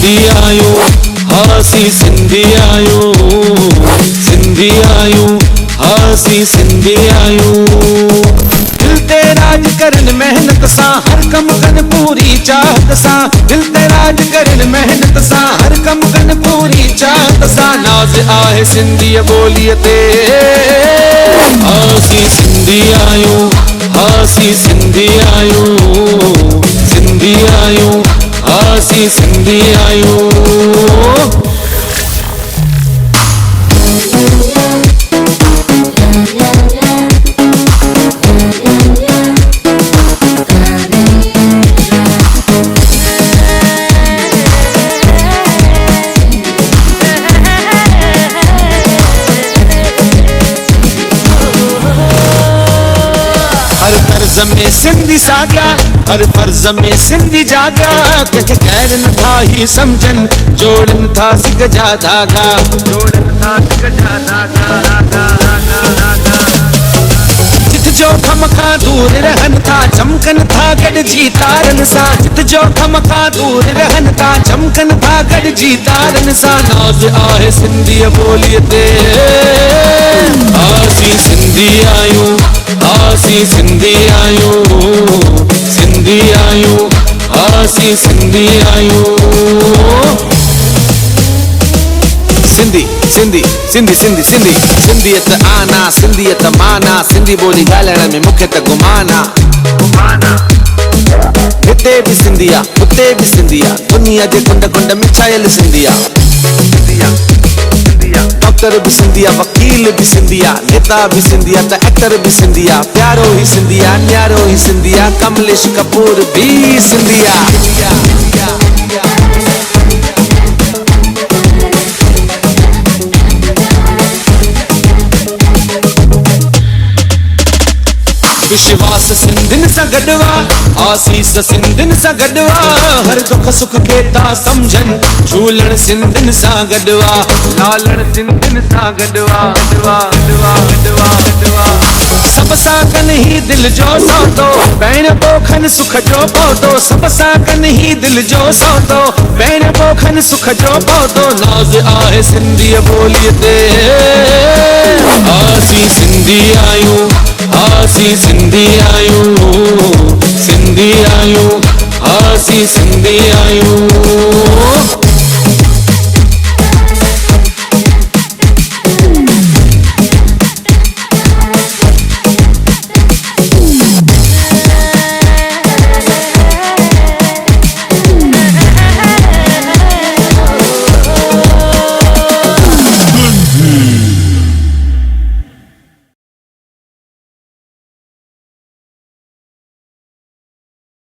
सिंधी आहियूं, हासी सिंधी आहियूं, सिंधी आहियूं, हासी सिंधी आहियूं। दिल ते राज करन मेहनत सां, हर कम कन पूरी चाहत सां। दिल ते राज करन मेहनत सां, हर कम कन पूरी चाहत सां। नाज़ आहे सिंधी ॿोलीअ ते, हासी सिंधी आहियूं, हासी सिंधी आहियूं, सिंधी आहियूं, हासी सिंधी आहियूं। हर फर्ज में सिंधी साॻिया, हर फर्ज में सिंधी जाॻा। कंहिंखे गैर नथा ही समझन, जोड़न था सिक जा धागा, जोड़न था सिक जा धागा। जित जो कम खां दूर रहन था, चमकन था गॾिजी तारन सां। जित जो कम खां दूर रहन था, चमकन था गॾिजी तारन सां। नाज़ आहे सिंधी ॿोलीअ ते, हासी सिंधी आहियूं, हासी सिंधी आहियूं, सिंधी आहियूं, हासी सिंधी आहियूं। सिंधी सिंधी सिंधी सिंधी सिंधी, सिंधियत आना, सिंधियत माना। सिंधी ॿोली ॻाल्हाइण में मूंखे त गुमाना। हिते बि सिंधी आ, हुते बि सिंधी आ, दुनिया जे कुंड कुंड में छायल सिंधी आ। डॉक्टर भी सिंधी आ, वकील भी सिंधी आ, नेता भी सिंधी आ, त एक्टर भी सिंधी आ। प्यारो ही सिंधी आ, न्यारो ही सिंधी आ, कमलेश कपूर भी सिंधी आ। विश्वास सिंधिन सां गॾु आ, आसीस सिंधिन सां गॾु आ। हर दुख सुख खे था समझन, झूलण सिंधिन सां गॾु आ, लालण सिंधिन सां गॾु आ। सब सां कन ही दिल जो सौदो, भेण पोखन सुख जो पौधो। सब सां कन ही दिल जो सौदो, भेण पोखन सुख जो पौधो। नाज़ आहे सिंधी ॿोलीअ ते, हासी सिंधी आहियूं, हासी सिंधी आहियूं, सिंधी आहियूं, हासी सिंधी आहियूं।